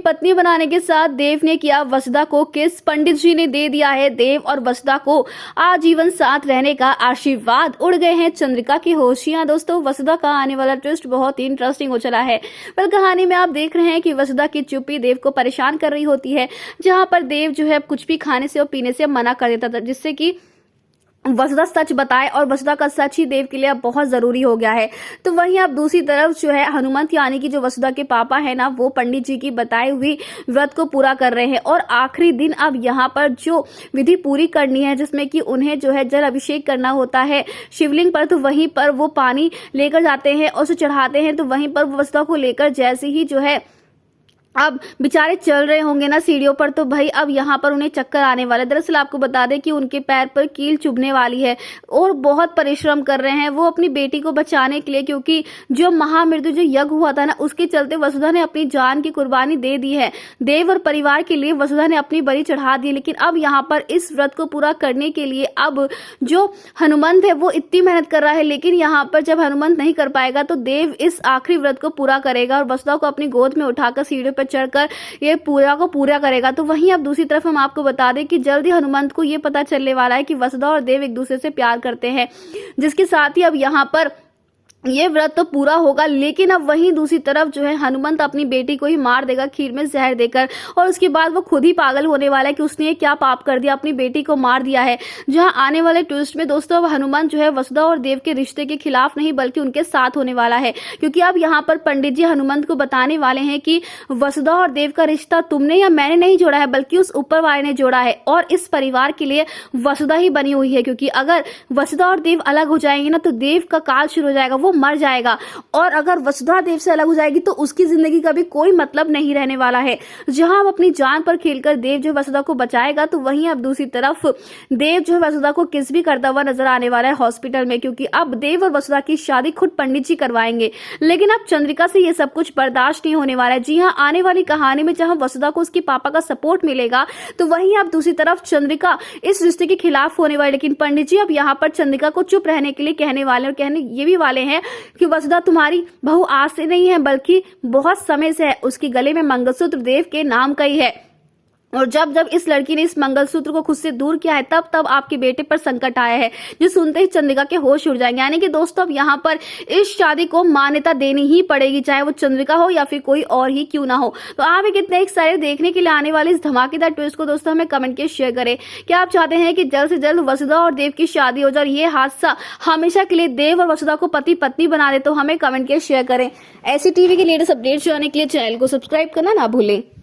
पत्नी बनाने के साथ देव ने किया वसुधा को किस। पंडित जी ने दे दिया है देव और वसुधा को आजीवन साथ रहने का आशीर्वाद। उड़ गए हैं चंद्रिका की होशियां। दोस्तों, वसुधा का आने वाला ट्विस्ट बहुत ही इंटरेस्टिंग हो चला है। पर कहानी में आप देख रहे हैं कि वसुधा की चुप्पी देव को परेशान कर रही होती है, जहां पर देव जो है कुछ भी खाने से और पीने से मना कर देता था, जिससे कि वसुधा सच बताए, और वसुधा का सच ही देव के लिए अब बहुत जरूरी हो गया है। तो वहीं अब दूसरी तरफ जो है हनुमंत, यानी कि जो वसुधा के पापा है ना, वो पंडित जी की बताई हुई व्रत को पूरा कर रहे हैं। और आखिरी दिन अब यहाँ पर जो विधि पूरी करनी है, जिसमें कि उन्हें जो है जल अभिषेक करना होता है शिवलिंग पर, तो वहीं पर वो पानी लेकर जाते हैं और उसे चढ़ाते हैं। तो वहीं पर वसुधा को लेकर जैसे ही जो है अब बेचारे चल रहे होंगे ना सीढ़ियों पर, तो भाई अब यहाँ पर उन्हें चक्कर आने वाले। दरअसल आपको बता दें कि उनके पैर पर कील चुभने वाली है और बहुत परिश्रम कर रहे हैं वो अपनी बेटी को बचाने के लिए, क्योंकि जो महामृत्युंजय यज्ञ हुआ था ना, उसके चलते वसुधा ने अपनी जान की कुर्बानी दे दी है। देव और परिवार के लिए वसुधा ने अपनी बलि चढ़ा दी। लेकिन अब यहाँ पर इस व्रत को पूरा करने के लिए अब जो हनुमंत है वो इतनी मेहनत कर रहा है, लेकिन यहाँ पर जब हनुमंत नहीं कर पाएगा तो देव इस आखिरी व्रत को पूरा करेगा और वसुधा को अपनी गोद में उठाकर सीढ़ियों पर चढ़कर ये पूरा करेगा। तो वहीं अब दूसरी तरफ हम आपको बता दें कि जल्दी हनुमंत को ये पता चलने वाला है कि वसुधा और देव एक दूसरे से प्यार करते हैं, जिसके साथ ही अब यहाँ पर ये व्रत तो पूरा होगा। लेकिन अब वहीं दूसरी तरफ जो है हनुमंत अपनी बेटी को ही मार देगा खीर में जहर देकर, और उसके बाद वो खुद ही पागल होने वाला है कि उसने ये क्या पाप कर दिया, अपनी बेटी को मार दिया है। जहां आने वाले ट्विस्ट में दोस्तों अब हनुमंत जो है वसुधा और देव के रिश्ते के खिलाफ नहीं बल्कि उनके साथ होने वाला है, क्योंकि अब यहाँ पर पंडित जी हनुमंत को बताने वाले हैं कि वसुधा और देव का रिश्ता तुमने या मैंने नहीं जोड़ा है, बल्कि उस ऊपर वाले ने जोड़ा है, और इस परिवार के लिए वसुधा ही बनी हुई है। क्योंकि अगर वसुधा और देव अलग हो जाएंगे ना, तो देव का काल शुरू हो जाएगा, वो मर जाएगा, और अगर वसुधा देव से अलग हो जाएगी तो उसकी जिंदगी का भी कोई मतलब नहीं रहने वाला है। जहां अब अपनी जान पर खेलकर देव जो वसुधा को बचाएगा, तो वहीं अब दूसरी तरफ देव जो वसुधा को किस भी करता हुआ नजर आने वाला है हॉस्पिटल में, क्योंकि अब देव और वसुधा की शादी खुद पंडित जी करवाएंगे। लेकिन अब चंद्रिका से ये सब कुछ बर्दाश्त नहीं होने वाला है। जी हाँ, आने वाली कहानी में जहां वसुधा को उसके पापा का सपोर्ट मिलेगा, तो वहीं अब दूसरी तरफ चंद्रिका इस रिश्ते के खिलाफ होने वाली। लेकिन पंडित जी अब यहाँ पर चंद्रिका को चुप रहने के लिए कहने वाले, और कहने ये भी वाले हैं कि वसुधा तुम्हारी बहू आज से नहीं है, बल्कि बहुत समय से है। उसके गले में मंगलसूत्र देव के नाम का ही है, और जब जब इस लड़की ने इस मंगलसूत्र को खुद से दूर किया है, तब तब आपके बेटे पर संकट आया है। जो सुनते ही चंद्रिका के होश उड़ जाएंगे। यानी कि दोस्तों अब यहाँ पर इस शादी को मान्यता देनी ही पड़ेगी, चाहे वो चंद्रिका हो या फिर कोई और ही क्यों ना हो। तो आप भी कितने एक्साइटेड देखने के लिए आने वाले इस धमाकेदार ट्विस्ट को दोस्तों हमें कमेंट के शेयर करें। क्या आप चाहते हैं कि जल्द से जल्द वसुधा और देव की शादी हो जाए, ये हादसा हमेशा के लिए देव और वसुधा को पति पत्नी बना दे? तो हमें कमेंट के शेयर करें। ऐसी टीवी के लेटेस्ट अपडेट्स जानने के लिए चैनल को सब्सक्राइब करना ना भूलें।